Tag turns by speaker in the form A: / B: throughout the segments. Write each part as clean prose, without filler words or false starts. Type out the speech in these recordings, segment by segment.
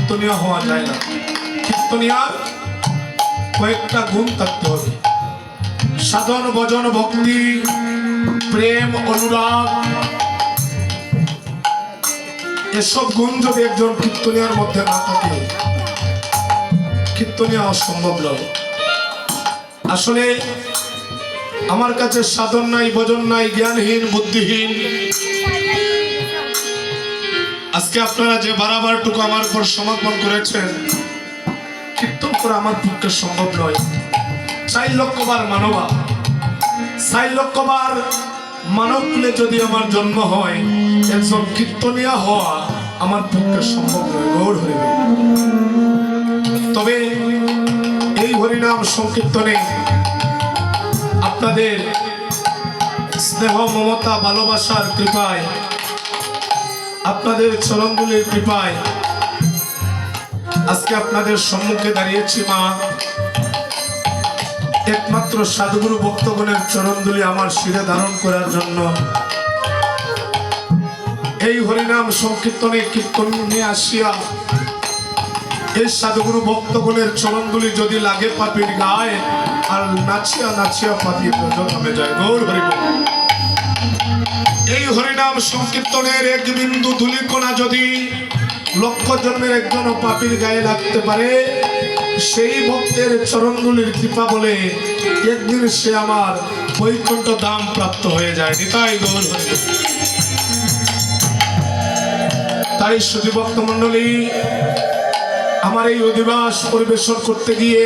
A: কীর্তনীয় হওয়া যায় না। কীর্তনিয়ার কয়েকটা গুণ থাকতে হবে, সাধন ভজন ভক্তি প্রেম অনুরাগ, এসব গুণ যদি একজন কীর্তনিয়ার মধ্যে না থাকে কীর্তনীয় অসম্ভব নয়। আসলে আমার কাছে সাধন নাই, ভজন নাই, জ্ঞানহীন বুদ্ধিহীন। আজকে আপনারা যে বারাবারটুকু আমার উপর সমর্পণ করেছেন, কীর্তন করা আমার পক্ষে সম্ভব নয়। 4 লক্ষ বার মানবা, 4 লক্ষ বার মানব কুলে যদি আমার জন্ম হয়, একজন কীর্তনিয়া হওয়া আমার পক্ষে সম্ভব নয়। গৌর হরিবল। তবে এই হরিনাম সংকীর্তনে আপনাদের স্নেহ মমতা ভালোবাসার কৃপায়, আপনাদের চরণগুলির কৃপায় আজকে আপনাদের সম্মুখে দাঁড়িয়েছি। মা, একমাত্র সাধুগুরু ভক্তগণের চরণধুলি আমার শিরে ধারণ করার জন্য। এই হরিনাম সংকীর্তনে কীর্তন নিয়ে আসিয়া এই সাধুগুরু ভক্তগণের চরণধুলি যদি লাগে পাপীর গায়ে, আর নাচিয়া নাচিয়া পাপি প্রজন্মে যায়। গৌর হরিবল। এই হরিনাম সংকীর্তনের এক বিন্দু ধূলিকণা যদি লক্ষ জন্মের একজন পাপীর গায়ে লাগতে পারে, সেই ভক্তের চরণগুলির কৃপা বলে একদিন সে আমার বৈকুণ্ঠ ধাম প্রাপ্ত হয়ে যায়। নিতাই গৌর হরিবল। তাই সুধী ভক্ত মণ্ডলী, আমার এই অধিবাস পরিবেশন করতে গিয়ে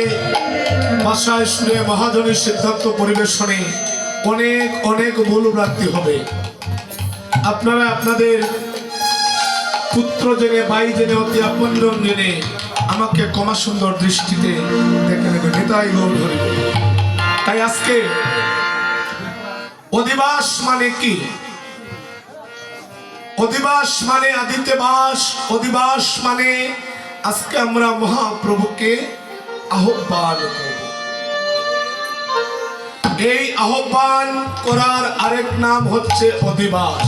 A: ভাষায় সুরে মহাজনের সিদ্ধান্ত পরিবেশনে অনেক অনেক ভুল ভ্রান্তি হবে। আপনারা আপনাদের পুত্র জেনে, ভাই জেনে, অতি আপনজন জেনে আমাকে ক্ষমা সুন্দর দৃষ্টিতে দেখে নেবেন। নিতাই গৌর হরিবল। তাই আজকে অধিবাস মানে কি? অধিবাস মানে আদিতে বাস। অধিবাস মানে আজকে আমরা মহাপ্রভুকে আহ্বান করব। এই আহ্বান করার আরেক নাম হচ্ছে অধিবাস।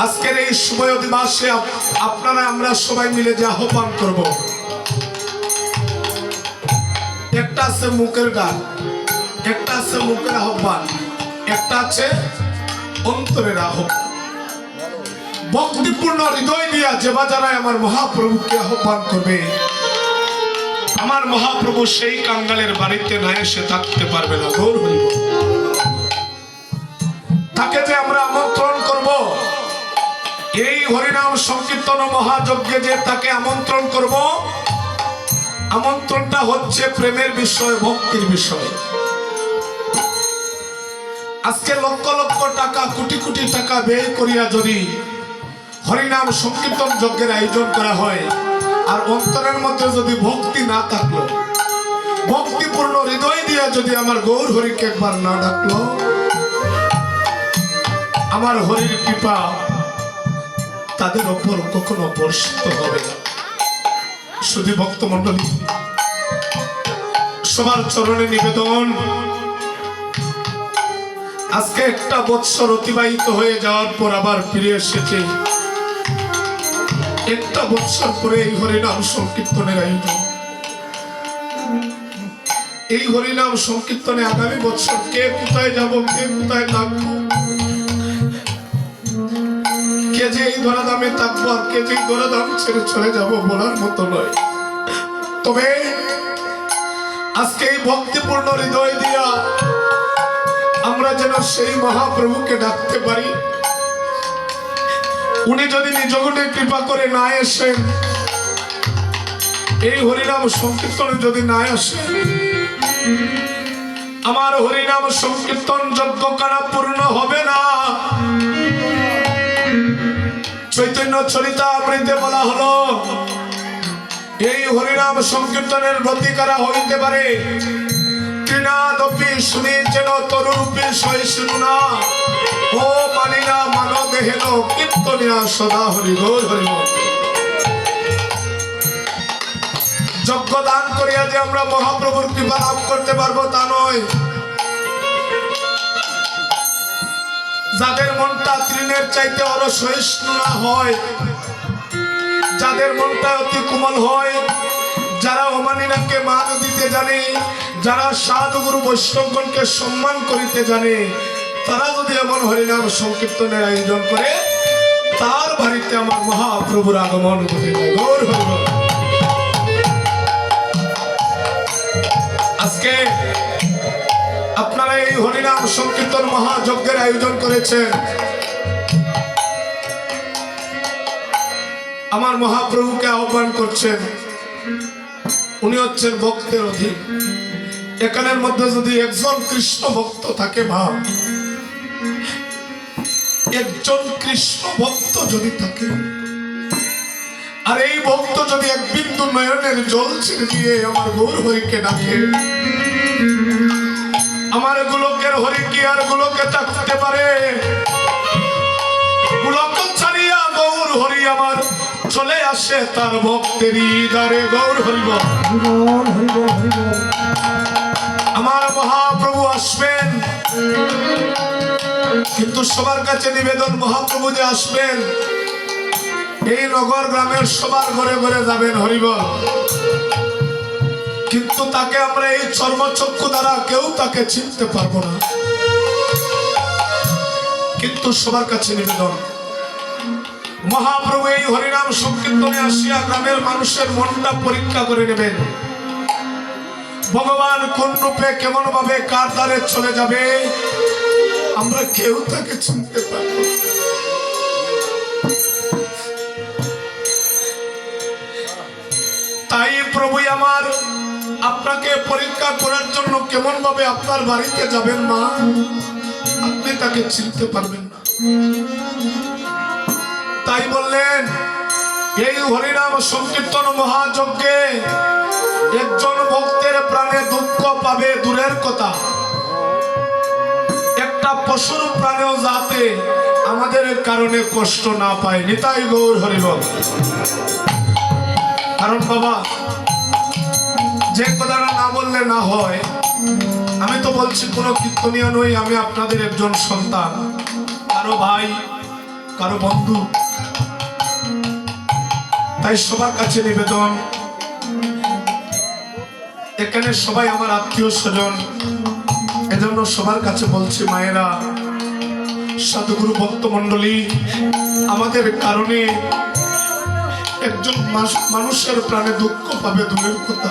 A: আজকের এই শুভ অধিবাসে আপনারা আমরা সবাই মিলে যে আহ্বান করব, একটা আছে মুখের গান, একটা আছে মুখের আহ্বান, একটা আছে অন্তরের আহ্বান। ভক্তিপূর্ণ হৃদয় দিয়া যে বাজারায় আমার মহাপ্রভুকে আহ্বান করবে, আমার মহাপ্রভু সেই কাঙ্গালের বাড়িতে না এসে থাকতে পারবে না। গৌর হরিবল। তাকে যে আমরা আমন্ত্রণ করব, এই হরিনাম সংকীর্তন মহাযজ্ঞে যে তাকে আমন্ত্রণ করব, আমন্ত্রণটা হচ্ছে প্রেমের বিষয়, ভক্তির বিষয়। আজকে লক্ষ লক্ষ টাকা, কোটি কোটি টাকা ব্যয় করিয়া যদি হরিনাম সংকীর্তন যজ্ঞের আয়োজন করা হয়, আর অন্তরের মধ্যে যদি ভক্তি না থাকলো, ভক্তিপূর্ণ হৃদয় দিয়া যদি আমার গৌর হরিকে একবার না ডাকলো, আমার হরির কৃপা তাদের ওপর কখনো বর্ষিত হবে না। শুধু ভক্ত মন্ডলী, সবার চরণে নিবেদন, আজকে একটা বৎসর অতিবাহিত হয়ে যাওয়ার পর আবার ফিরে এসেছে। একটা বৎসর পরে এই হরিনাম সংকীর্তনের আয়োজন। এই হরিনাম সংকীর্তনে আগামী বৎসর কে কোথায় যাব, কে কোথায় থাকবো, কে যে এই ধরাধামে থাকবো আর কে যে ধরাধাম ছেড়ে চলে যাব বলার মতো নয়। তবে আজকে এই ভক্তিপূর্ণ হৃদয় দিয়া আমরা যেন সেই মহাপ্রভুকে ডাকতে পারি। উনি যদি নিজ গুণে কৃপা করে না আসেন, এই হরিনাম সংকীর্তনে যদি না আসেন, আমার হরিনাম সংকীর্তন যজ্ঞ কারা পূর্ণ হবে না। চৈতন্য চরিতামৃতে বলা হলো, এই হরিনাম সংকীর্তনের ব্রতী কারা হইতে পারে, তৃণাদপি শুনি যেন তরুরূপে সহিষ্ণু না, ও মানি না মানব হেন কীর্তনিয়া সদা হরি। গৌর হরিবল। যজ্ঞ দান করিয়া যে আমরা মহাপ্রভুর কৃপা লাভ করতে পারবো তা নয়। যাদের মনটা তৃণের চাইতে আরো সহিষ্ণু না হয়, যাদের মনটা অতি কোমল হয়, যারা অমানিনাকে মান দিতে জানে, যারা সাধুগুরু বৈষ্ণবগণকে সম্মান করিতে জানে, তারা যদি এমন হরিনাম সংকীর্তনের আয়োজন করে, তার বাড়িতে আমার মহাপ্রভুর আগমন ঘটে যায়। গৌর হরিবল। আজকে আপনারা এই হরিনাম সংকীর্তন মহাযজ্ঞের আয়োজন করেছেন, আমার মহাপ্রভুকে আহ্বান করছেন। উনি হচ্ছেন ভক্তের অধীন। এখানের মধ্যে যদি একজন কৃষ্ণ ভক্ত থাকে, ভাব একজন কৃষ্ণ ভক্ত যদি থাকে, আর এই ভক্ত যদি এক বিন্দু নয়নের জল ছেড়ে দিয়ে আমার গৌর হরিকে ডাকে, আমার গোলকের হরি কি আর গোলকে থাকতে পারে? গোলক ছাড়িয়া গৌর হরি আমার চলে আসে তার ভক্তেরই দ্বারে। গৌর হরিব। আমার মহাপ্রভু আসবেন, কিন্তু সবার কাছে নিবেদন, মহাপ্রভু যে আসবেন এই নগর গ্রামের সবার ঘরে ঘরে যাবেন, হরিবল। কিন্তু তাকে আমরা এই চর্মচক্ষু দ্বারা কেউ তাকে চিনতে পারবো না। কিন্তু সবার কাছে নিবেদন, মহাপ্রভু এই হরিনাম সংকীর্তনে আসিয়া গ্রামের মানুষের মনটা পরীক্ষা করে নেবেন। ভগবান কোন রূপে কেমন ভাবে কার দ্বারে চলে যাবে, আমরা কেউ তাকে চিনতে পারব না। তাই প্রভু আমার আপনাকে পরীক্ষা করার জন্য কেমন ভাবে আপনার বাড়িতে যাবেন, মা আপনি তাকে চিনতে পারবেন না। তাই বললেন এই হরিনাম সংকীর্তন মহাযজ্ঞে একজন ভক্তের প্রাণে দুঃখ পাবে দূরের কথা, একটা পশুর প্রাণেও যাতে আমাদের কারণে কষ্ট না পায়। নিতাই গৌর হরিবল। কারণ বাবা, যে কথাটা না বললে না হয়। আমি তো বলছি কোনো কীর্তনীয় নই, আমি আপনাদের একজন সন্তান, কারো ভাই, কারো বন্ধু। তাই সবার কাছে নিবেদন, এখানে সবাই আমার আত্মীয় স্বজন, এজন্য সবার কাছে বলছি, মায়েরা, সাধুগুরু ভক্ত মন্ডলী, আমাদের কারণে একজন মানুষের প্রাণে দুঃখ পাবে দূরের কথা,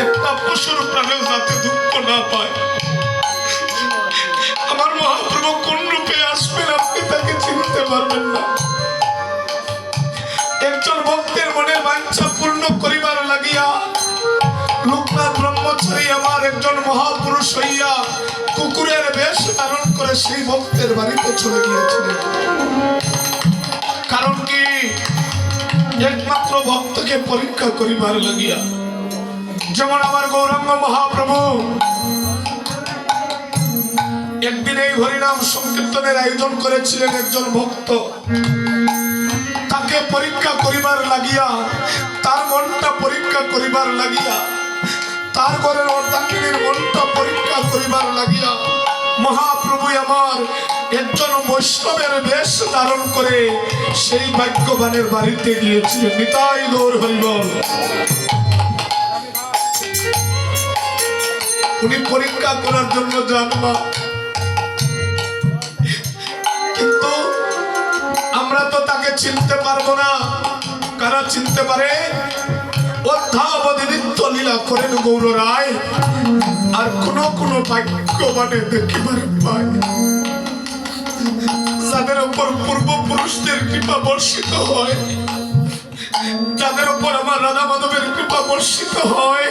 A: একটা পশুর প্রাণেও যাতে দুঃখ না পায়। আমার মহাপ্রভু কোন রূপে আসবেন আপনি তাকে চিনতে পারবেন না। একজন ভক্তের মনে বাঞ্ছা পূর্ণ করিবার লাগিয়া লোকনাথ ব্রহ্মচারী আমার একজন মহাপুরুষ হইয়া কুকুরের বেশ ধারণ করে সেই ভক্তের বাড়িতে চলে গিয়েছিলেন। কারণ কি? একমাত্র ভক্তকে পরীক্ষা করিবার লাগিয়া। যেমন আমার গৌরাঙ্গ মহাপ্রভু একদিন এই হরিনাম সংকীর্তনের আয়োজন করেছিলেন একজন ভক্ত, তাকে পরীক্ষা করিবার লাগিয়া, তার মনটা পরীক্ষা করিবার লাগিয়া, তার ঘরের অর্ধাঙ্গিনীর মনটা পরীক্ষা করিবার লাগিয়া মহাপ্রভু আমার একজন বৈষ্ণবের বেশ ধারণ করে সেই ভাগ্যবানের বাড়িতে গিয়েছিলেন। নিতাই গৌর হরিবল। উনি পরীক্ষা করার জন্য যান মা, কিন্তু আমরা তো তাকে চিনতে পারবো না। কারা চিনতে পারে? অধ্যাবধি নিত্য লীলা করেন গৌর রায়, আর কোন কোন ভাগ্যবানে দেখিবারে পায়, যাদের উপর পূর্বপুরুষদের কৃপা বর্ষিত হয়, যাদের উপর আমার রাধা মাধবের কৃপা বর্ষিত হয়,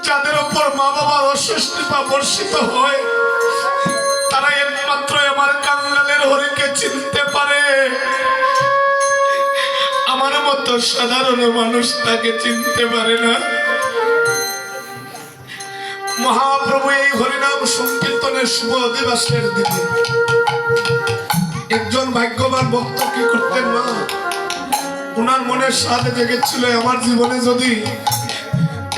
A: যাদের উপর মা বাবার অশেষ কৃপা বর্ষিত হয়, তারা একমাত্র আমার কাঙ্গালের হরিকে চিনতে পারে। আমার মতো সাধারণ মানুষ তাকে চিনতে পারে না। মহাপ্রভু এই হরিনাম সংকীর্তনের শুভ অধিবাসের দিনে একজন ভাগ্যবান ভক্ত কি করতেন মা? উনার মনের সাথে জেগেছিল, আমার জীবনে যদি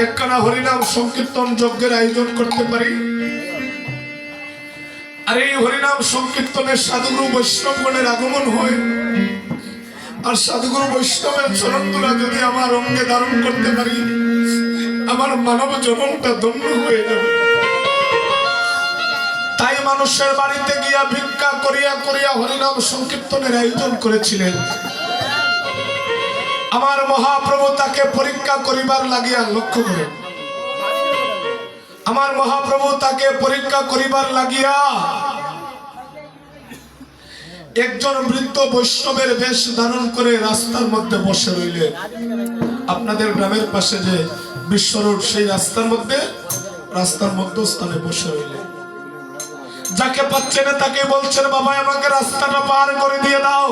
A: একখানা হরিনাম সংকীর্তন যজ্ঞের আয়োজন করতে পারি, আর এই হরিনাম সংকীর্তনের সাধুগুরু বৈষ্ণবগণের আগমন হয়। আর সাধুগুরু বৈষ্ণবের চরণগুলা যদি আমার অঙ্গে ধারণ করতে পারি, আমার মানব জন্মটা ধন্য হয়ে যাবে। তাই মানুষের বাড়িতে গিয়া ভিক্ষা করিয়া করিয়া হরিনাম সংকীর্তনের আয়োজন করেছিলেন। আমার মহাপ্রভু তাকে পরীক্ষা করিবার লাগিয়া, লক্ষ্য করে, আমার মহাপ্রভু তাকে পরীক্ষা করিবার লাগিয়া একজন বৃদ্ধ বৈষ্ণবের বেশ ধারণ করে রাস্তার মধ্যে বসে রইলেন। আপনাদের গ্রামের পাশে যে বিশ্ব রোড, সেই রাস্তার মধ্যস্থানে বসে রইলেন। যাকে পাচ্ছে না তাকে বলছেন, বাবা আমাকে রাস্তাটা পার করে দিয়ে দাও।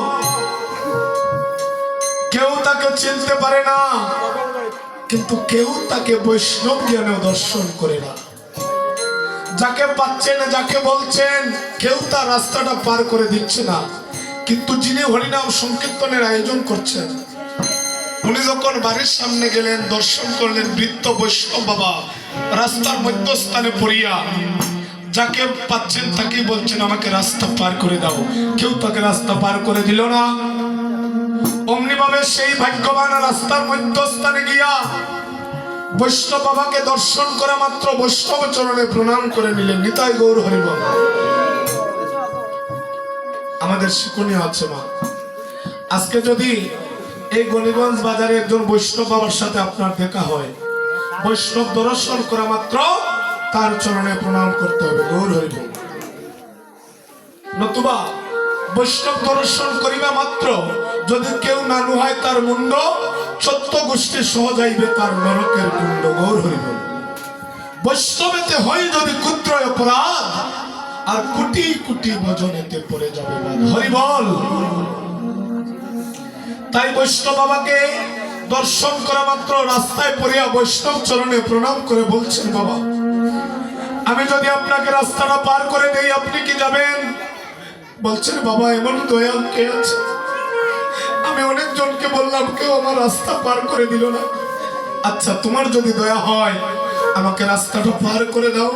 A: কেউ তাকে চিনতে পারে না, কিন্তু কেউ তাকে বৈষ্ণব জ্ঞানে দর্শন করে না। যাকে পাচ্ছেন, যাকে বলছেন, কেউ তার রাস্তাটা পার করে দিচ্ছে না। কিন্তু যিনি হরিনাম সংকীর্তনের আয়োজন করছেন, উনি যখন বাড়ির সামনে গেলেন, দর্শন করলেন বৃদ্ধ বৈষ্ণব বাবা রাস্তার মধ্যস্থানে পড়িয়া। যাকে পাচ্ছেন তাকে বলছেন, আমাকে রাস্তা পার করে দাও। কেউ তাকে রাস্তা পার করে দিল না। অমনি ভাবে সেই ভাগ্যবান রাস্তার মধ্যস্থানে গিয়া বৈষ্ণব বাবাকে দর্শন করা মাত্র বৈষ্ণব চরণে প্রণাম করে নিলেন। নিতাই গৌর হরিবল। আমাদের শিক্ষণীয় আছে মা, আজকে যদি এই গণিগঞ্জ বাজারে একজন বৈষ্ণব বাবার সাথে আপনার দেখা হয়, বৈষ্ণব দর্শন করা মাত্র তার চরণে প্রণাম করতে হবে, গৌর হরিবল। নতুবা বৈষ্ণব দর্শন করিবা মাত্র যদি কেউ না নুহায় তার মুন্ড, 14 গোষ্ঠী সহ যাইবে তার নরকের কুণ্ড, গৌর হরিবল। বৈষ্ণবেতে হয় যদি ক্ষুদ্র অপরাধ, আর কোটি কোটি ভজনেতে পড়ে যাবে হরিবল। তাই বৈষ্ণব বাবাকে দর্শন করা মাত্র রাস্তায় পড়িয়া বৈষ্ণব চরণে প্রণাম করে বলছেন, বাবা আমি যদি আপনাকে রাস্তাটা পার করে দেই, আপনি কি যাবেন? বলছেন, বাবা এমন দয়াল কে আছে? আমি অনেক জনকে বললাম, কেউ আমার রাস্তা পার করে দিল না। আচ্ছা তোমার যদি দয়া হয়, আমাকে রাস্তাটা পার করে দাও।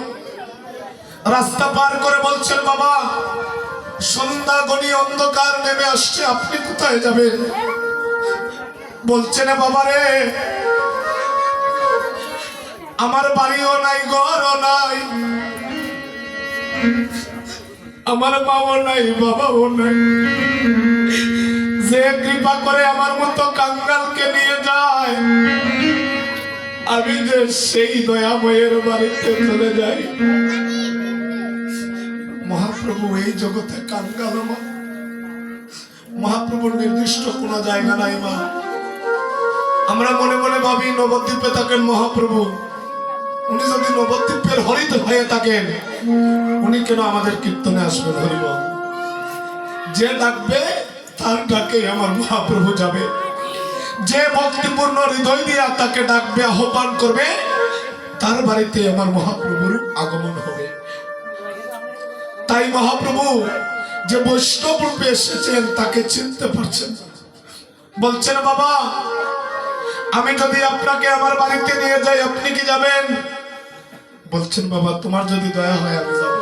A: রাস্তা পার করে বলছেন, বাবা সন্ধ্যা গনি অন্ধকার নেমে আসছে, আপনি কোথায় যাবেন? বলছেন, বাবা রে আমার বাড়িও নাই, ঘরও নাই, আমার মাও নাই, বাবাও নাই। যে কৃপা করে আমার মতো কাঙ্গালকে নিয়ে যায়, আমি যে সেই দয়াময়ের বাড়িতে চলে যাই। মহাপ্রভু এই জগতে কাঙ্গাল মা, মহাপ্রভুর নির্দিষ্ট কোন জায়গা নাই মা। আমরা মনে মনে ভাবি নবদ্বীপে থাকেন মহাপ্রভু। উনি যদি নবদ্বীপের হরিত হয়ে থাকেন, উনি কেন আমাদের কীর্তনে আসবেন? হরিবল। যে ডাকবে তার ডাকে আমার মহাপ্রভু যাবে। যে ভক্তিপূর্ণ হৃদয় দিয়া তাকে ডাকবে, আহ্বান করবে, তার বাড়িতে আমার মহাপ্রভুর আগমন হবে। তাই মহাপ্রভু যে বৈষ্ণব রূপে এসেছেন তাকে চিনতে পারছেন। বলছেন, বাবা আমি যদি আপনাকে আমার বাড়িতে নিয়ে যাই, আপনি কি যাবেন? বলছেন, বাবা তোমার যদি দয়া হয় আমি যাব।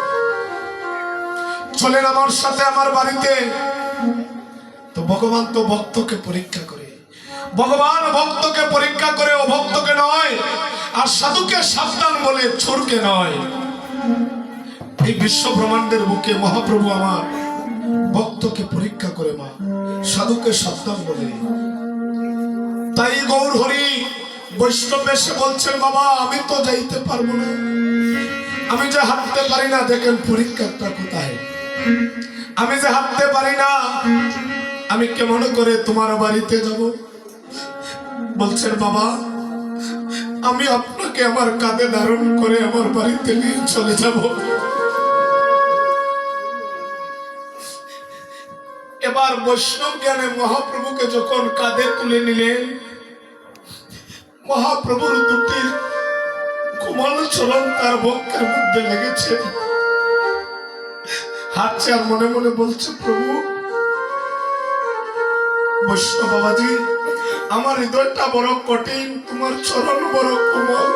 A: চলেন আমার সাথে আমার বাড়িতে। তো ভগবান তো ভক্তকে পরীক্ষা করে, ভগবান ভক্তকে পরীক্ষা করে, অভক্তকে নয়। আর সাধুকে সাবধান বলে, চোরকে নয়। এই বিশ্ব ব্রহ্মাণ্ডের বুকে মহাপ্রভু আমার ভক্তকে পরীক্ষা করে মা, সাধুকে সাবধান বলে। তাই গৌর হরি বৈষ্ণব এসে বলছেন, বাবা আমি তো যাইতে পারবো না, আমি যে হাঁটতে পারি না, দেখেন পরীক্ষাটা কোথায়। আমি যে হাঁটতে পারি না, আমি কেমন করে তোমার বাড়িতে যাব? বলছেন, বাবা আমি আপনাকে আমার কাঁধে ধারণ করে আমার বাড়িতে নিয়ে চলে যাব। এবার বৈষ্ণব জ্ঞানে মহাপ্রভুকে যখন কাঁধে তুলে নিলেন, মহাপ্রভুর দুটি কোমল চরণ তার বক্ষের মধ্যে লেগেছে। হাঁটছে আর মনে মনে বলছে, প্রভু বৈষ্ণব বাবাজি আমার হৃদয়টা বড় কঠিন, তোমার চরণ বড় কোমল।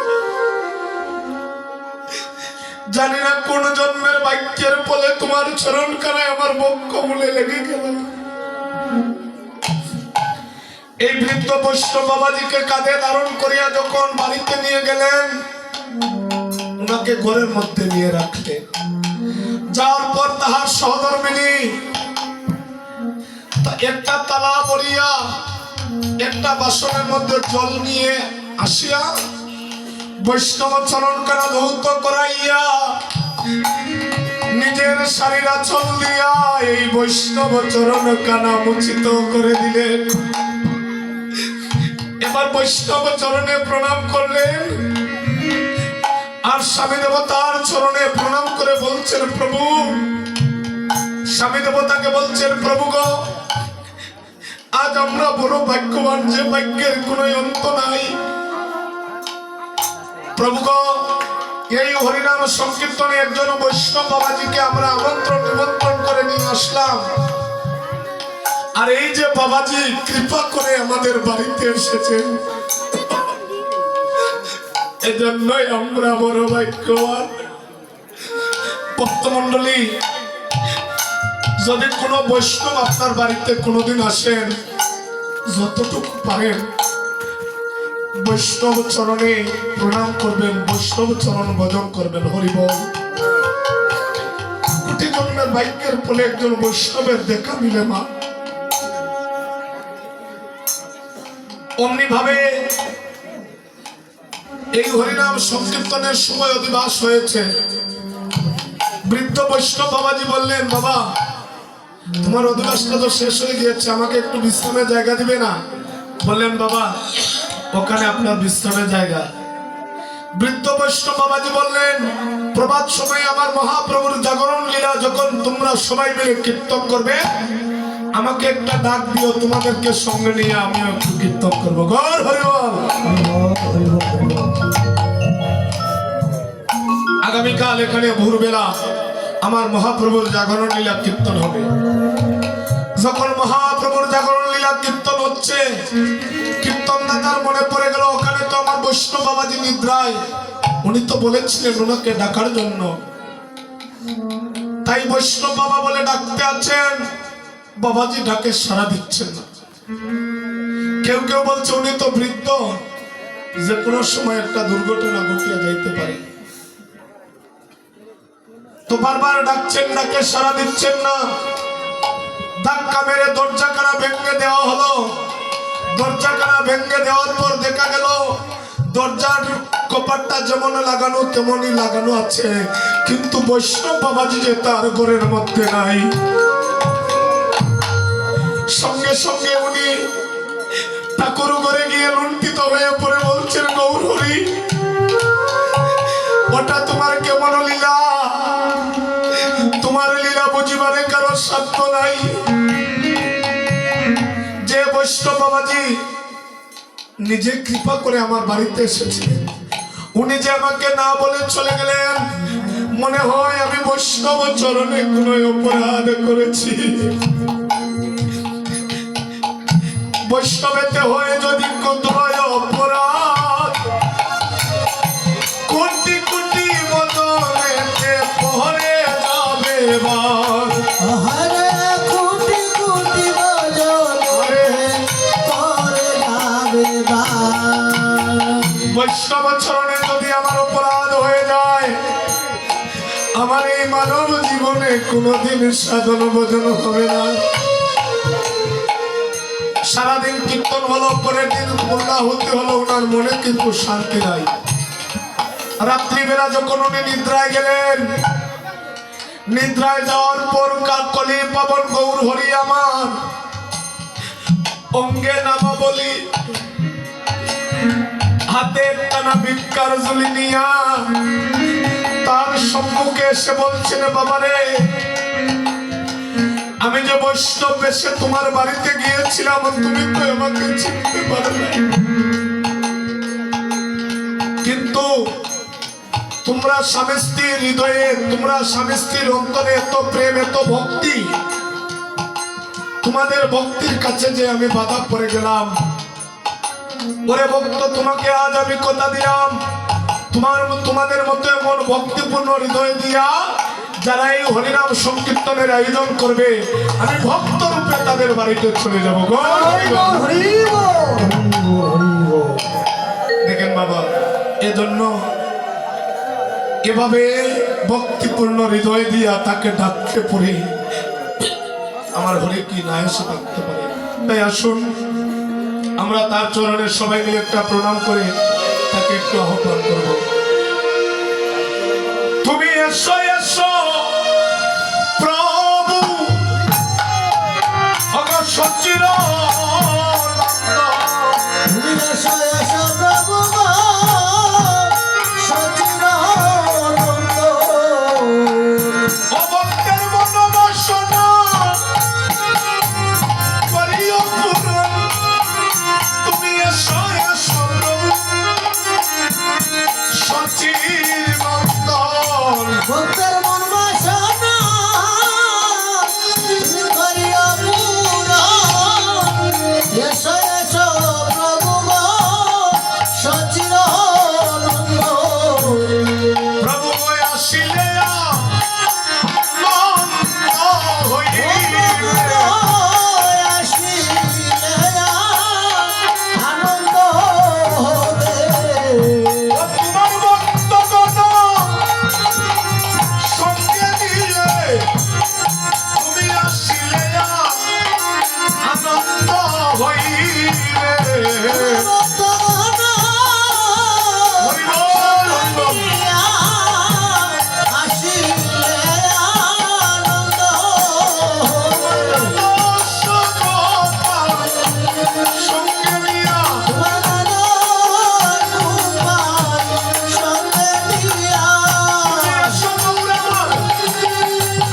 A: জানি না কোন জন্মের বাক্যের ফলে তোমার চরণ কানায় আমার বক্ষ মূলে লেগে গেল। এই বৃদ্ধ বৈষ্ণব বাবাজিকে কাঁধে ধারণ করিয়া যখন বাড়িতে নিয়ে গেলেন, ওনাকে ঘরের মধ্যে নিয়ে রাখলেন। যাওয়ার পর তাহার সহধর্মিনী একটা তালা ভরিয়া একটা বাসনের মধ্যে জল নিয়ে আসিয়া বৈষ্ণব চরণ কানা ধৌত করাইয়া নিজের শারীর আঁচল দিয়া এই বৈষ্ণব চরণ কানা মুচিত করে দিলেন। এবার বৈষ্ণব চরণে প্রণাম করলেন আর স্বামী দেবতার চরণে প্রণাম করে বলছেন, প্রভু। স্বামী দেবতাকে বলছেন, প্রভু গো, আজ আমরা বড় ভাগ্যবান যে ভাগ্যের কোনো অন্ত নাই। প্রভু গো, এই হরিনাম সংকীর্তনে একজন বৈষ্ণব বাবাজিকে আমরা নিমন্ত্রণ করে নিয়ে আসলাম। আর এই যে বাবাজি কৃপা করে আমাদের বাড়িতে এসেছেন, এজন্যই আমরা বড় ভাগ্যবান। ভক্তমণ্ডলী, যদি কোনো বৈষ্ণব আপনার বাড়িতে কোনোদিন আসেন, যতটুকু পারেন বৈষ্ণব চরণে প্রণাম করবেন, বৈষ্ণব চরণ ভজন করবেন। হরিবল। কোটি জন্মের ভাগ্যের ফলে একজন বৈষ্ণবের দেখা মিলে মা। অমনি ভাবে এই হরিনাম সংকীর্তনের সময় অধিবাস হয়েছে। বৃদ্ধ বৈষ্ণব বাবাজি বললেন, বাবা, তোমার অধিবাসটা তো শেষ হয়ে গিয়েছে, আমাকে একটু বিশ্রামের জায়গা দিবে না? বললেন, বাবা, ওখানে আপনার বিশ্রামের জায়গা। বৃদ্ধ বৈষ্ণব বাবাজি বললেন, প্রভাত সময় আমার মহাপ্রভুর জাগরণ লীলা যখন তোমরা সবাই মিলে কীর্তন করবে, আমাকে একটা ডাক দিও, তোমাদেরকে সঙ্গে নিয়ে আমিও একটু কীর্তন করবো। গৌর হরিবল। আগামীকাল এখানে ভোরবেলা আমার মহাপ্রভুর জাগরণ লীলা কীর্তন হবে। যখন মহাপ্রভুর জাগরণ লীলা কীর্তন হচ্ছে, কীর্তন দাতার মনে পড়ে গেল, ওখানে তো আমার বৈষ্ণব বাবাজি নিদ্রায়, উনি তো বলেছিলেন ওনাকে ডাকার জন্য। তাই বৈষ্ণব বাবা বলে ডাকতে আছেন, বাবাজি ডাকে সাড়া দিচ্ছেন না। কেউ কেউ বলছে উনি তো বৃদ্ধ, যে কোনো সময় একটা দুর্ঘটনা ঘটিয়া যাইতে পারে। তো বারবার ডাকছেন, ডাকে সাড়া দিচ্ছেন না। ধাক্কা মেরে দরজা কানা ভেঙে দেওয়া হলো। দরজা কানা ভেঙে দেওয়ার পর দেখা গেল দরজার কপাটটা যেমন লাগানো তেমনই লাগানো আছে, কিন্তু বৈষ্ণব বাবাজি যে তার ঘরের মধ্যে নাই। সঙ্গে সঙ্গে উনি ঠাকুর ঘরে গিয়ে লুণ্ঠিত হয়ে পড়ে বলছেন, গৌর হরি, ওটা তোমার কেমন লীলা? তোমার লীলা বুঝিবারে কারো সাধ্য নাই। যে বৈষ্ণব বাবাজি নিজে কৃপা করে আমার বাড়িতে এসেছিলেন, উনি যে আমাকে না বলে চলে গেলেন, মনে হয় আমি বৈষ্ণব চরণে কোনো অপরাধ করেছি। বৈষ্ণবেতে হয়ে যদি কোথায় অপরাধ, কোটি কোটি বদনেতে পহরে যাবে বার।
B: কোটি কোটি বদনে পহরে যাবে বার।
A: বৈষ্ণব চরণে যদি আমার অপরাধ হয়ে যায়, আমার এই মানব জীবনে কোনোদিন সাধন ভজন হবে না। সারাদিন কীর্তন হলো, পরের দিন পূর্ণাহুতি হলো, ওনার মনে কিন্তু শান্তি নাই। রাত্রিবেলা যখন উনি নিদ্রায় গেলেন, নিদ্রায় যাওয়ার পর কাকলি পাবন গৌর হরি আমার অঙ্গে নামা বলি, হাতে টানা ভিক্ষার ঝুলি নিয়া তার সম্মুখে এসে বলছেন, বাবারে, আমি যে বৈষ্ণব বেশে তোমার বাড়িতে গিয়েছিলাম, তুমি তো আমাকে চিনতে পারবে, কিন্তু তোমরা স্বামী স্ত্রীর হৃদয়ে, তোমরা স্বামী স্ত্রীর অন্তরে এত প্রেম, এত ভক্তি, তোমাদের ভক্তির কাছে যে আমি বাধা পড়ে গেলাম। ওরে ভক্ত, তোমাকে আজ আমি কথা দিলাম, তোমাদের মতো এমন ভক্তিপূর্ণ হৃদয় দিয়া যারা এই হরিনাম সংকীর্তনের আয়োজন করবে, আমি ভক্ত রূপে তাদের বাড়িতে চলে যাব গো। দেখেন বাবা, এজন্য এভাবে ভক্তিপূর্ণ হৃদয় দিয়া তাকে ডাকতে পড়ে আমার হরে কি না এসে থাকতে পারে। তাই আসুন আমরা তার চরণে সবাই মিলে একটা প্রণাম করে তাকে একটু আহ্বান করব। তুমি এসো এসো প্রভু অগ সচির
B: তুমি এসো এসো প্রভু গো, সচিদানন্দ।
A: অবক্তের মনোবাসনা করিও পূরণ। তুমি এসো এসো প্রভু সচির নন্দন।
B: ভক্তের মন বাসনা তুমি করিও পূরণ। এসো এসো প্রভু গো, সচিদানন্দ।
A: প্রভু আসিলে নন্দ হইবে।
B: আনন্দ হবে।
A: তোমার ভক্তগণ সঙ্গে নিয়ে তুমি আসিলে আনন্দ হইবে। হরি বল, হরি বল। সঙ্গে নিয়া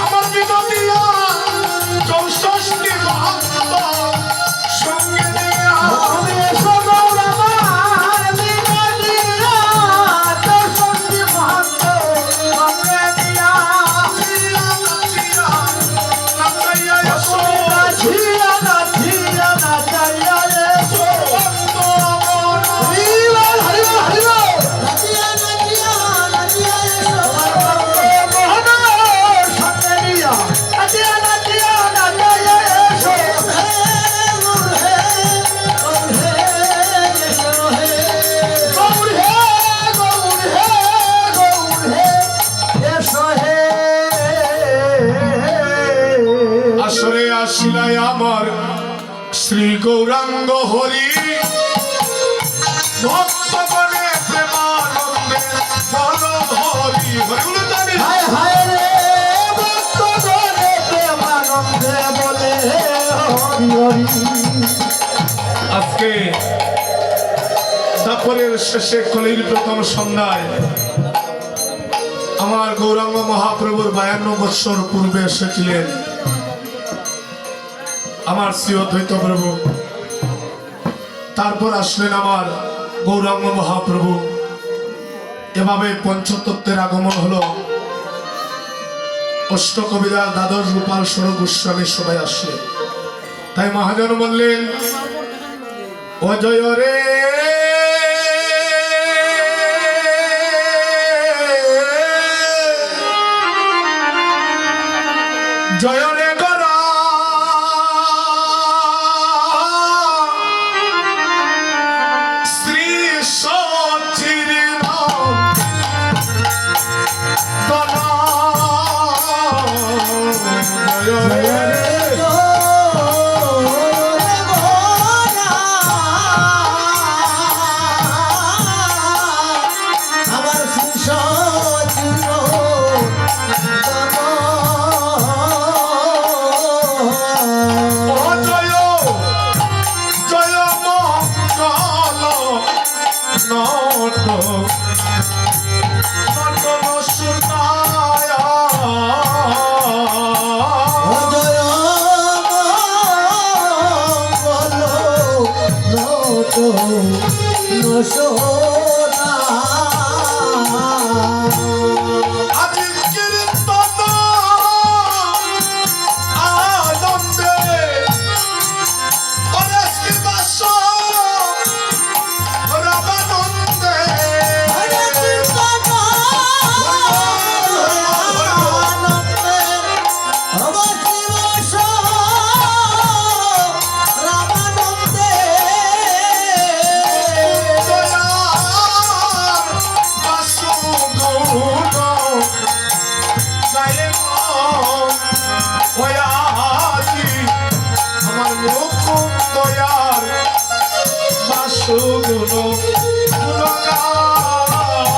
A: আমার বিনতিয়া চৌষষ্ঠী ভক্ত সঙ্গে নিয়া নাচাইয়া এসো ভক্ত আমার। আসরে আসিলাই আমার শ্রী গৌরাঙ্গ হরি ভক্তগণে প্রেমানন্দে বল হরি হরি বলে জানি। আজকে দাপরের শেষে কলির প্রথম সন্ধ্যায় আমার গৌরাঙ্গ মহাপ্রভুর 52 বৎসর পূর্বে এসেছিলেন আমার শ্রী অদ্বৈত প্রভু। তারপর আসলেন আমার গৌরাঙ্গ মহাপ্রভু। এভাবে পঞ্চতত্ত্বের আগমন হলো। অষ্টকবিরা দ্বাদশ গোপাল স্বরূপ গোস্বামী সবাই আসলেন। তাই মহাজন বললেন, অজয় রে জয় রে গরা শ্রী সচির জয় রে সুগুণ গুণ গায়ে।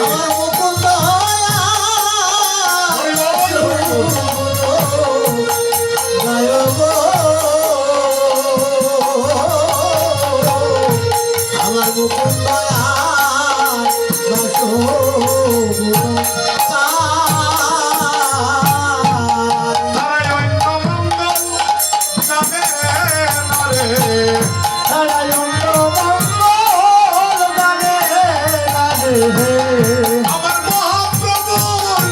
B: আমার মুকুন্দ
A: হরি বল, হরি বল।
B: গায় গো আমার মুকুন্দ বাসো
A: তারাই অন্য মঙ্গল জানে না রে। আমার মহাপ্রভুর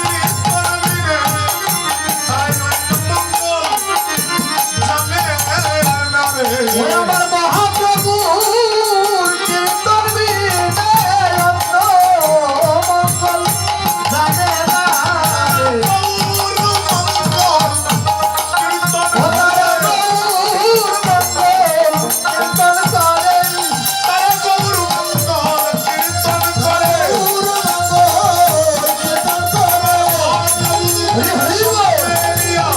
A: কীর্তনে তারাই অন্য মঙ্গল জানে না রে।
B: আমার মহাপ্রভু কীর্তন বিনে অন্য মঙ্গল জানে না রে।
A: গৌর মঙ্গল কীর্তন
B: ওরা গৌর মঙ্গল কীর্তন করে,
A: তারা গৌর মঙ্গল কীর্তন করে।
B: গৌর মঙ্গল কীর্তন করে। হরি হরি বল।
A: হরিয়া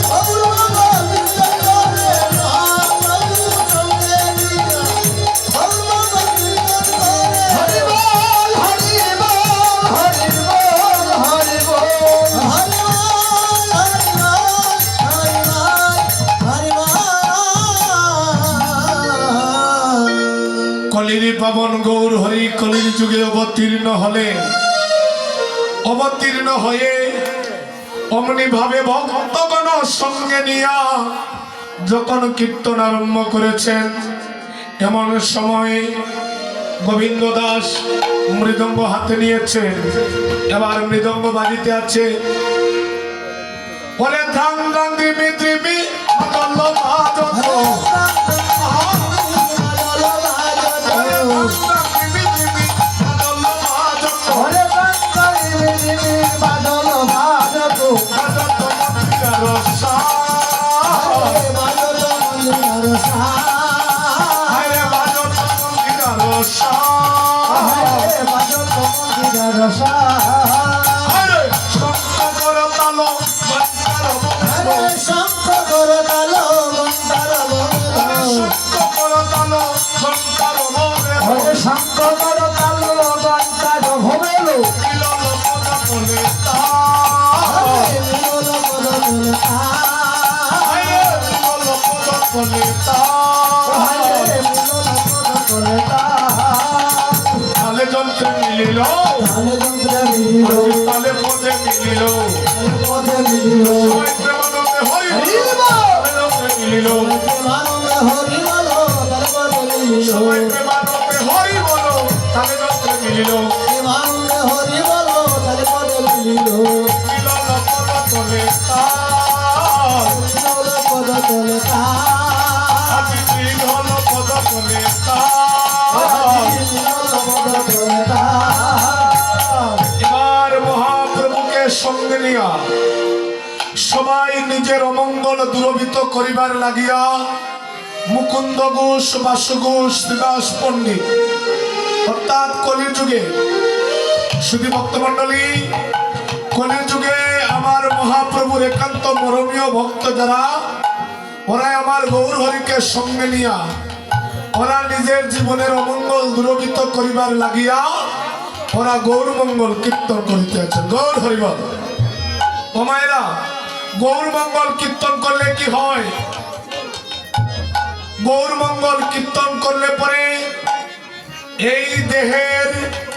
B: গৌর মঙ্গল কীর্তন করে, মহাপ্রভু সঙ্গে নিয়া। গৌর মঙ্গল কীর্তন করে। হরি বল, হরি বল, হরি বল, হরি বল। হরি বল, হরি বল, হরি বল।
A: কলির পাবন গৌর হরি কলির যুগে অবতীর্ণ হয়ে অমনি ভাবে ভক্তগণ সঙ্গে নিয়া যখন কীর্তন আরম্ভ করেছেন, এমন সময় গোবিন্দ দাস মৃদঙ্গ হাতে নিয়েছেন। এবার মৃদঙ্গ বাজিতে আছে, বলে ধান ধান দ্রিমি দ্রিমি মাদল বাজত। তালে যন্ত্রে মিলিল, তালে পদে মিলিল, সবাই প্রেমানন্দে হরি তালে যন্ত্রে মিলিল, সবাই প্রেমানন্দে হরি বলো তালে যন্ত্রে মিলিল। মিলল পদ তলে তার, আজি মিলল পদ তলে তার। এবার মহাপ্রভুকে সঙ্গে নিয়া সবাই নিজের অমঙ্গল দূরভীত করিবার লাগিয়া মুকুন্দ ঘোষ, বাসু ঘোষ, শ্রীদাস পণ্ডিত অর্থাৎ কলির যুগে, শুধু ভক্তমণ্ডলী, কলির যুগে আমার মহাপ্রভুর একান্ত মরমীয় ভক্ত যারা, ওরা আমার গৌর হরিকে সঙ্গে নিয়া ওরা নিজের জীবনের অমঙ্গল দূরভীত করিবার লাগিয়া ওরা গৌর মঙ্গল কীর্তন করিতে আছেন। গৌর হরিবল। ও মায়েরা, গৌর মঙ্গল কীর্তন করলে কি হয়? গৌর মঙ্গল কীর্তন করলে পরে এই দেহের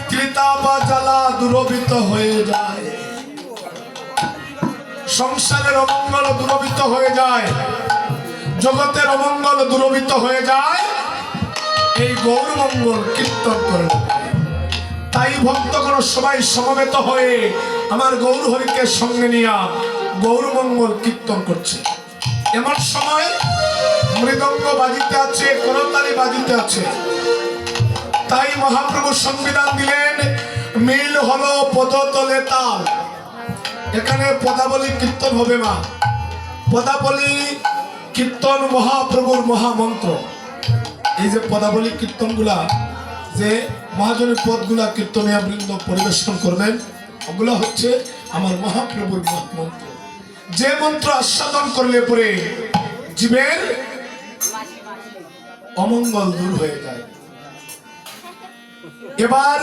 A: তৃতা বা জ্বালা দূরভীত হয়ে যায়, সংসারের অমঙ্গল দূরভীত হয়ে যায়, জগতের অমঙ্গল দূরভীত হয়ে যায় এই গৌর মঙ্গল কীর্তন করে। তাই ভক্তগণ সবাই সমবেত হয়ে আমার গৌর হরিকে সঙ্গে নিয়ে গৌর মঙ্গল কীর্তন করছে। এমন সময় মৃদঙ্গ বাজিতে আছে, করতালি বাজিতে আছে। তাই মহাপ্রভু সংবিধান দিলেন, মিল হলো পদতলে তাল। এখানে পদাবলী কীর্তন হবে না, পদাবলী কীর্তন মহাপ্রভুর মহামন্ত্র। এই যে পদাবলী কীর্তনগুলা, যে মহাজনের পদগুলা কীর্তনীয় বৃন্দ পরিবেশন করবেন, ওগুলো হচ্ছে আমার মহাপ্রভুর মহামন্ত্র। যে মন্ত্র আস্বাদন করলে পরে জীবের অমঙ্গল দূর হয়ে যায়। এবার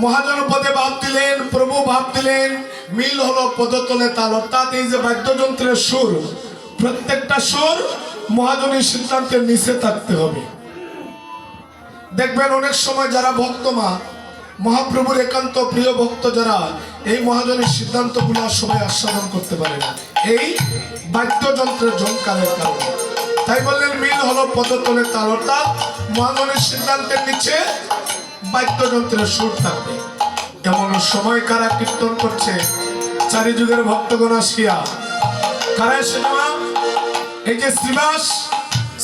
A: মহাজন পদে ভাব দিলেন, প্রভু ভাব দিলেন, মিল হলো পদতলে তাল। অর্থাৎ এই যে বাদ্যযন্ত্রের সুর, প্রত্যেকটা সুর মহাজনের সিদ্ধান্তের নিচে থাকতে হবে। দেখবেন অনেক সময় যারা ভক্ত মহাপ্রভুর একান্ত প্রিয় ভক্ত যারা, এই মহাজনের সিদ্ধান্তগুলো সবাই আস্বাদন করতে পারে না, এই বাদ্যযন্ত্রের ঝংকারের কারণে। তাই বললেন মিল হলো পদতলে তাল। অর্থাৎ মহাজনের সিদ্ধান্তের নিচে বাদ্যযন্ত্রের সুর থাকবে। এমন সময় কারা কীর্তন করছে? চারিযুগের ভক্তগণ আসিয়া। কারা এসে না? এই যে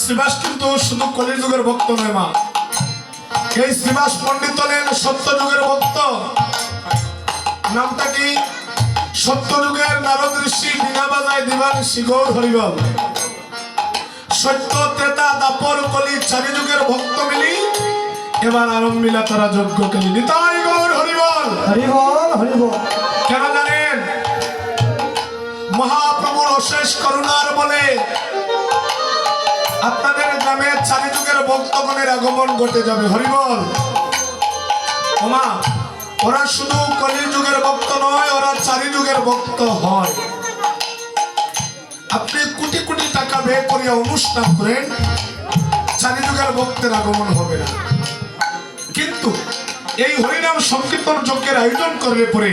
A: শ্রীবাস কিন্তু শুধু কলিযুগের ভক্ত নয় মা, এই শ্রীবাস পণ্ডিত হলেন সত্যযুগের ভক্ত। নামটা কি? সত্যযুগের নারদ ঋষি, বীণা বাজায় দিবানিশি গৌর হরিবল। সত্য ত্রেতা দাপর কলি চারিযুগের ভক্ত মিলি এবার আরম্ভ মিলা তারা যজ্ঞ কেলি। নিতাই গৌর হরিবল।
B: হরিবল হরিবল।
A: কেন জানেন? মহাপ্রভুর অশেষ করুণার বলে আপনাদের গ্রামে চারিযুগের ভক্তগণের আগমন ঘটে যাবে। হরিবল। ওমা, ওরা শুধু কলিযুগের ভক্ত নয়, ওরা চারিযুগের ভক্ত হয়। আপনি কোটি কোটি টাকা ব্যয় করিয়া অনুষ্ঠান করেন, চারিযুগের ভক্তের আগমন হবে না। কিন্তু এই হরিনাম সংকীর্তন যজ্ঞের আয়োজন করলে পরে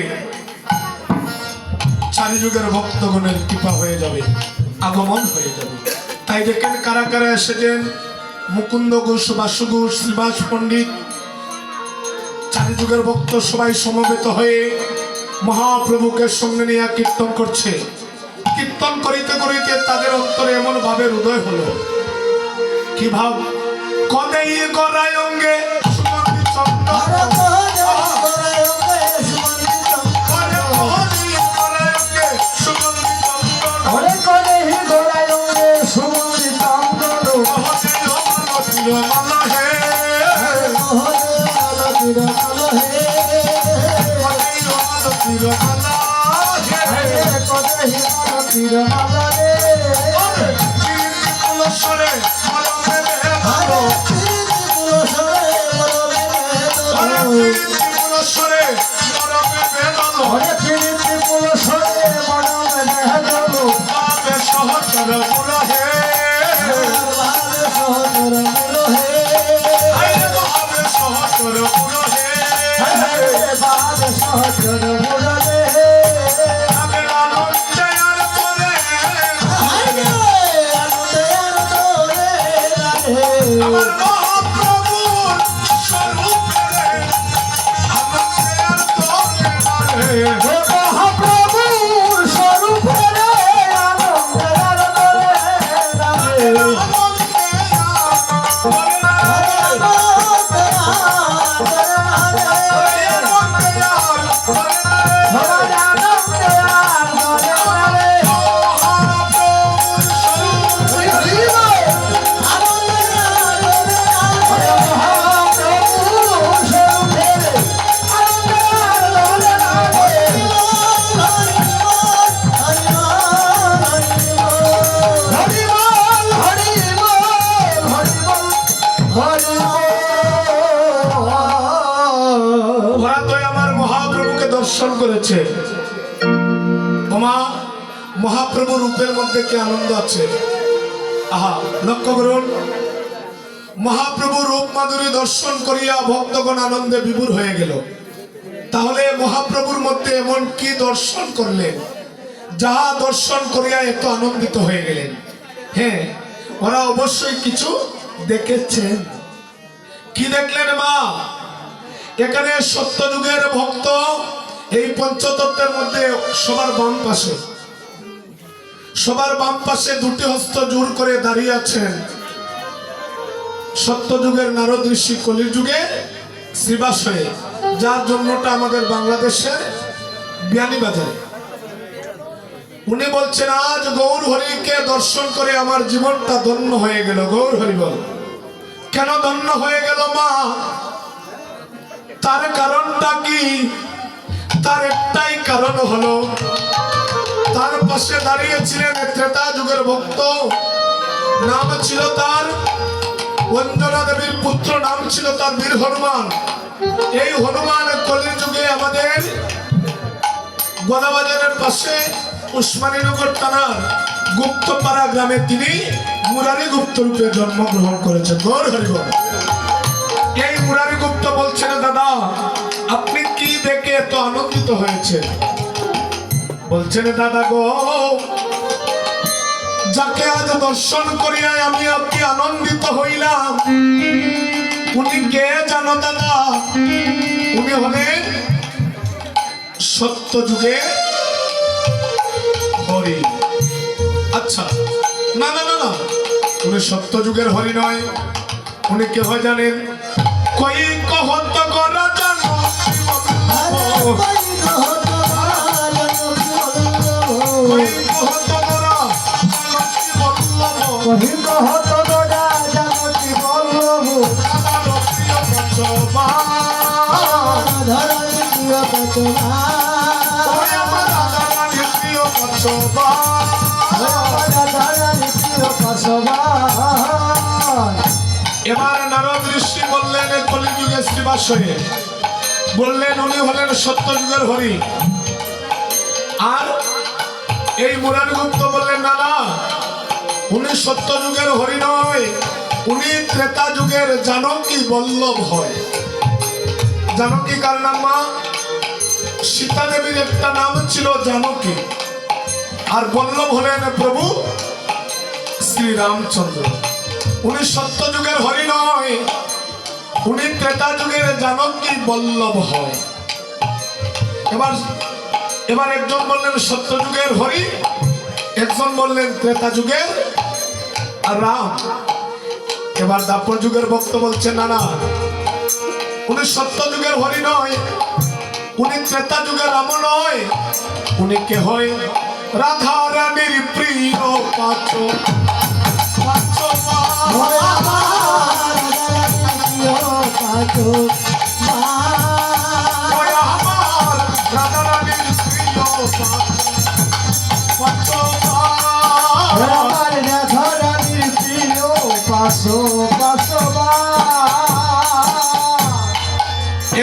A: চারিযুগের ভক্তগণের কৃপা হয়ে যাবে, আগমন হয়ে যাবে। তাই দেখেন কারা কারা এসেছেন। মুকুন্দ ঘোষ, বাসু ঘোষ, শ্রীবাস পণ্ডিত, চারিযুগের ভক্ত সবাই সমবেত হয়ে মহাপ্রভুকে সঙ্গে নিয়ে কীর্তন করছে। কীর্তন করিতে করিতে তাদের অন্তরে এমন ভাবের উদয় হলো। কি ভাব? কদেই গড়ায় অঙ্গে সুগন্ধি চন্দন, কদেই গড়ায় অঙ্গে সুগন্ধি চন্দন, কদেই অমল হে, কদেই অমল তিরমালা হে, কীর্তি পুলসরে মলমে বেদলো, কীর্তি পুলসরে মলমে বেদলো, বাবে সহচর পুর হে, আরে বাবে সহচর পুর হে, তাদের আনন্দে আর করে আমার মহাপ্রভুর স্বরূপে রে, আনন্দে আর করে না রে, আনন্দে আর করে না রে, আনন্দে আর করে না রে, মহাপ্রভুর স্বরূপে ওরা তো আমার মহাপ্রভুকে দর্শন করেছে। ওমা, মহাপ্রভু রূপের মধ্যে কি আনন্দ আছে! আহা, লক্ষ্য করুন, মহাপ্রভু রূপ মাধুরী দর্শন করিয়া ভক্তগণ আনন্দে বিভোর হয়ে গেল। তাহলে মহাপ্রভুর মধ্যে এমন কি দর্শন করলেন যাহা দর্শন করিয়া এত আনন্দিত হয়ে গেলেন? হ্যাঁ, ওরা অবশ্যই কিছু দেখেছেন। কি দেখলেন মা? এখানে সত্যযুগের ভক্ত এই পঞ্চতত্ত্বের মধ্যে সবার বাম পাশে দুটি হস্ত জোর করে দাঁড়িয়ে আছেন সত্যযুগের নারদ ঋষি, কলিযুগে শ্রীবাস হয়ে, যার জন্মটা আমাদের বাংলাদেশের বিয়ানীবাজারে। উনি বলছেন আজ গৌর হরিকে দর্শন করে আমার জীবনটা ধন্য হয়ে গেল। গৌর হরি বল। কেন ধন্য হয়ে গেল মা? তার কারণটা কি? তার একটাই কারণ হলো তার পাশে দাঁড়িয়েছিলেন ত্রেতা যুগের ভক্ত, নাম ছিল তার অঞ্জনা দেবীর পুত্র নাম ছিল তার বীর হনুমান। এই হনুমান কলির যুগে আমাদের গোদাবাজারের পাশে উসমানীনগর থানার গুপ্তপাড়া গ্রামে তিনি মুরারি গুপ্ত রূপে জন্মগ্রহণ করেছেন। গৌর হরিবল। এই মুরারি গুপ্ত বলছেন, দাদা আপনি কি দেখে এত আনন্দিত হয়েছেন? বলছেন, দাদা গো, যাকে আজ দর্শন করিয়া আমি অতি আনন্দিত হইলাম, উনি কে জানো দাদা? উনি হলেন সত্য যুগে হরি। আচ্ছা, না না না না, উনি সত্য যুগের হরি নয়। উনি কে হয় জানেন? কই কহত করা জানো কই কহত করা এবার নারদ ঋষি বললেন কলিযুগে শ্রীবাস হয়ে বললেন উনি হলেন সত্য যুগের হরি। আর এই মুরারি গুপ্ত বললেন, না না, উনি সত্য যুগের হরি নয়, উনি ত্রেতা যুগের জানকী বল্লভ হয়। জানকী কার নাম? মা সীতা দেবীর একটা নাম ছিল জানকী, আর বল্লভ হলেন প্রভু শ্রীরামচন্দ্র। উনি সত্য যুগের হরি নয়, উনি ত্রেতা যুগের জানকী বল্লভ হয়। এবার একজন বললেন সত্য যুগের হরি, একজন বললেন ত্রেতা যুগের রাম। এবার দাপর যুগের ভক্ত বলছেন, না না, উনি সত্য যুগের হরি নয়, উনি ত্রেতা যুগের রাম নয়, উনি কে হয়? রাধা রানীর প্রিয় পাত্র। রাধা রানীর প্রিয়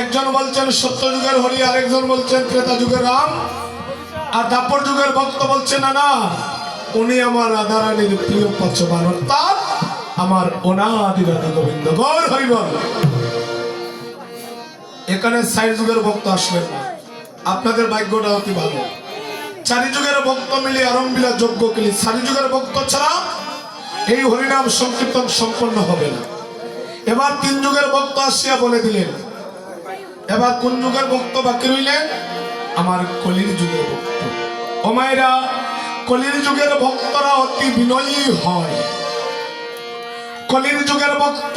A: একজন বলছেন সত্য যুগের হরি, আরেকজন বলছেন ত্রেতা যুগের রাম। আর দাপর যুগের ভক্ত বলছে, না না, উনি আমার রাধা রানীর প্রিয় পাচ্যবান, অর্থাৎ আমার অনাদি রাধা গোবিন্দ। গৌর হরিবল। এখানে ৬০ যুগের ভক্ত আসলেন না, আপনাদের ভাগ্যটা অতি ভালো। ৪ যুগের ভক্ত মিলে আরম্ভিলা যজ্ঞ কেলি। ৪ যুগের ভক্ত ছাড়া এই হরিনাম সংকীর্তন সম্পন্ন হবে না। এবার ৩ যুগের ভক্ত আসিয়া বলে দিলেন। এবার কোন যুগের ভক্ত বাকি রইলেন? আমার কলির যুগের ভক্ত। ও মায়েরা, কলির যুগের ভক্তরা অতি বিনয়ী হয়। কলির যুগের ভক্ত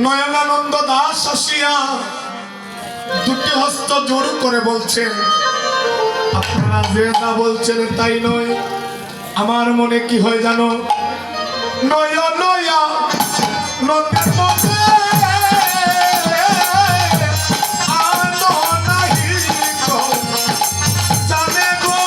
A: নয়নানন্দ দাস আসিয়া দুটি হস্ত জোর করে বলছেন, আপনারা যে যা বলছেন তাই নয়, আমার মনে কি হয় জানো? নয়া নয়া নদের মধ্যে আলো নাহি গো, জানে গো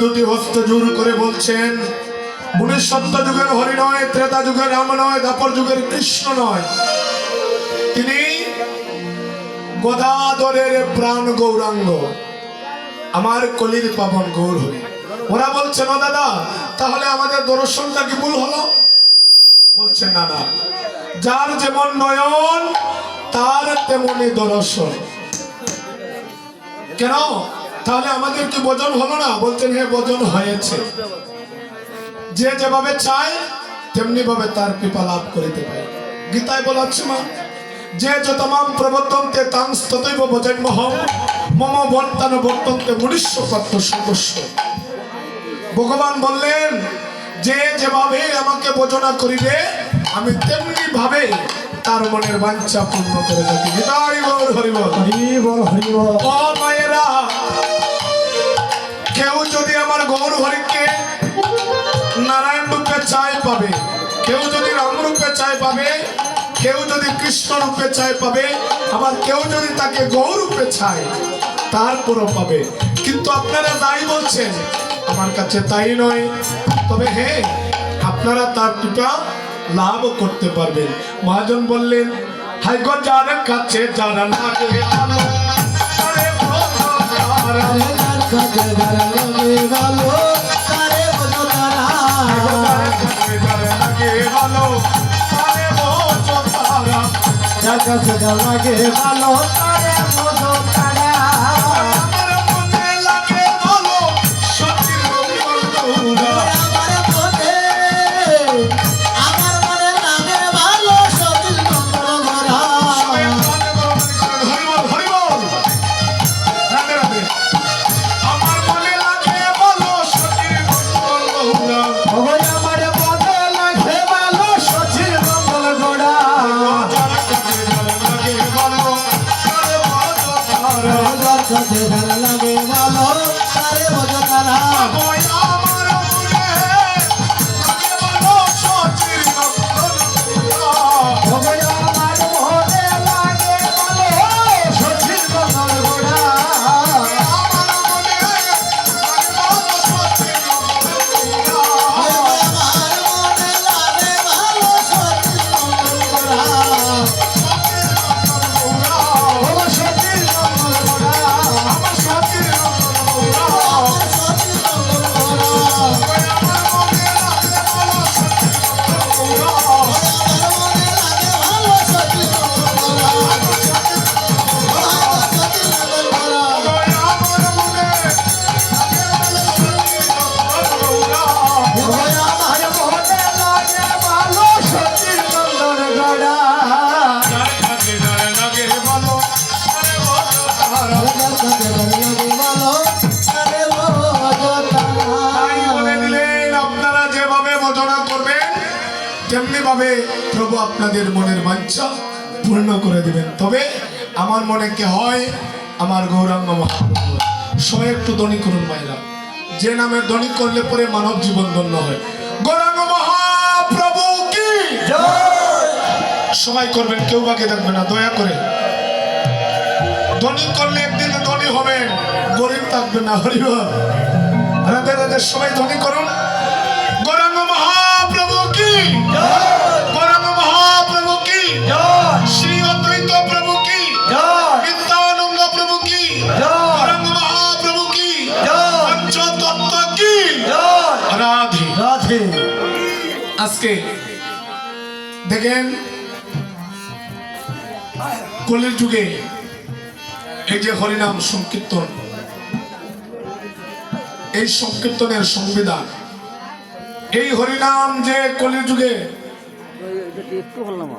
A: দুটি হস্ত জোর করে বলছেন, উনি সত্য যুগের হরি নয়, ত্রেতা যুগের রাম নয়, দ্বাপর যুগের কৃষ্ণ নয়, তিনি গদাধরের প্রাণ গৌরাঙ্গ, আমার কলির পাবন গৌর হরি। ওরা বলছে না দাদা, তাহলে আমাদের দর্শনটা কি ভুল হলো? বলছে না না, যার যেমন নয়ন তার তেমনি দর্শন। কেন? তাহলে আমাদের কি বোঝন হলো না? বলছেন হ্যাঁ, বোঝন হয়েছে। যে যেভাবে চায় তেমনি ভাবে তার কৃপা লাভ করিতে পারে। গীতায় বলা আছে না, যে যতমাম প্রবর্তন্তে তাং ততৈব ভজন্মহং মম বর্তান বর্তন্তে মুনিষ্য কর্ত সর্বস্ব। ভগবান বললেন, যে যেভাবে আমাকে ভজনা করিবে আমি তেমনি ভাবে তার মনের বাঞ্ছা পূর্ণ করে থাকি। গীতায় গৌর হরি বল। ও মায়েরা, কেউ যদি আমার গৌর হরিকে নারায়ণ রূপে চায় পাবে, কেউ যদি রাম রূপে চায় পাবে, কেউ যদি কৃষ্ণ রূপে চায় পাবে, আবার কেউ যদি তাকে গৌর রূপে চায় তারপরও পাবে। কিন্তু আপনারা তাই বলছেন, আমার কাছে তাই নয়। তবে হ্যাঁ, আপনারা তার কৃপা লাভ করতে পারবেন। মহাজন বললেন, হাই গো যার কাছে যারা লাগে ভালো, আরে ভগবান,
B: যার কাছে যারা লাগে ভালো, তারে বোঝো তারা।
A: যার কাছে যারা লাগে ভালো, আরে ভগবান,
B: যার কাছে যারা লাগে ভালো, তারে বোঝো তারা।
A: আমার মনে লাগে ভালো সতীর মঙ্গল গৌরা।
B: আমার মনে লাগে ভালো সতীর মঙ্গল গৌরা।
A: সবাই মনে করেন, হরি বল, হরি বল। রাধে রাধে। আমার মনে লাগে ভালো সতীর মঙ্গল গৌরা।
B: ওই আমার মনে লাগে ভালো সতীর মঙ্গল গৌরা।
A: যার কাছে যারা লাগে ভালো, আরে ভগবান,
B: যার কাছে যারা লাগে ভালো, তারে বোঝো তারা।
A: ওই আমার মনে লাগে ভালো সতীর মঙ্গল গৌরা।
B: ওই আমার মনে লাগে ভালো সতীর মঙ্গল গৌরা।
A: আমার মনে লাগে ভালো সতীর মঙ্গল গৌরা।
B: আমার মনে লাগে ভালো সতীর মঙ্গল গৌরা। ও সতীর মঙ্গল গৌরা।
A: আমার সতীর মঙ্গল গৌরা।
B: আমার সতীর মঙ্গল গৌরা।
A: ওই আমার মনে লাগে ভালো সতীর মঙ্গল গৌরা।
B: আমার মনে লাগে ভালো সতীর মঙ্গল গৌরা। আমার সতীর মঙ্গল গৌরা।
A: ওই আমার মনে লাগে ভালো সতীর মঙ্গল গৌরা।
B: ওই আমার মনে লাগে ভালো সতীর মঙ্গল গৌরা।
A: যার কাছে যারা লাগে ভালো, আরে ভগবান,
B: যার কাছে যারা লাগে ভালো, তারে বোঝো
A: তাই বলে
B: তারা।
A: দিলেন, আপনারা যেভাবে ভজনা করবেন তেমনি ভাবে প্রভু আপনাদের মনের বাঞ্ছা পূর্ণ করে দিবেন। তবে আমার মনে কে হয়, আমার গৌরাঙ্গ মহাপ্রভু। সবাই একটু ধ্বনি করুন মায়েরা, যে নামের ধ্বনি করলে পরে মানব জীবন ধন্য হয়। গৌরাঙ্গ মহাপ্রভু কি সবাই করবেন, কেউ বাকি থাকবে না, দয়া করে। ধ্বনি করলে একদিন ধ্বনি হবেন, গরিব থাকবে না। হরিবল। রাধে রাধে। সবাই ধ্বনি করুন। গৌরাঙ্গ মহাপ্রভু কি, গৌরাঙ্গ মহাপ্রভু কি, শ্রী অদ্বৈত প্রভু কি, নিত্যানন্দ প্রভু কি, গৌরাঙ্গ মহাপ্রভু কি, পঞ্চতত্ত্ব কি। রাধে
B: রাধে।
A: আজকে দেখেন, কলির যুগে এই যে হরিনাম সংকীর্তন, এই সংকীর্তনের সংবিধান, এই হরিনাম যে কলির যুগে
C: একটু বললাম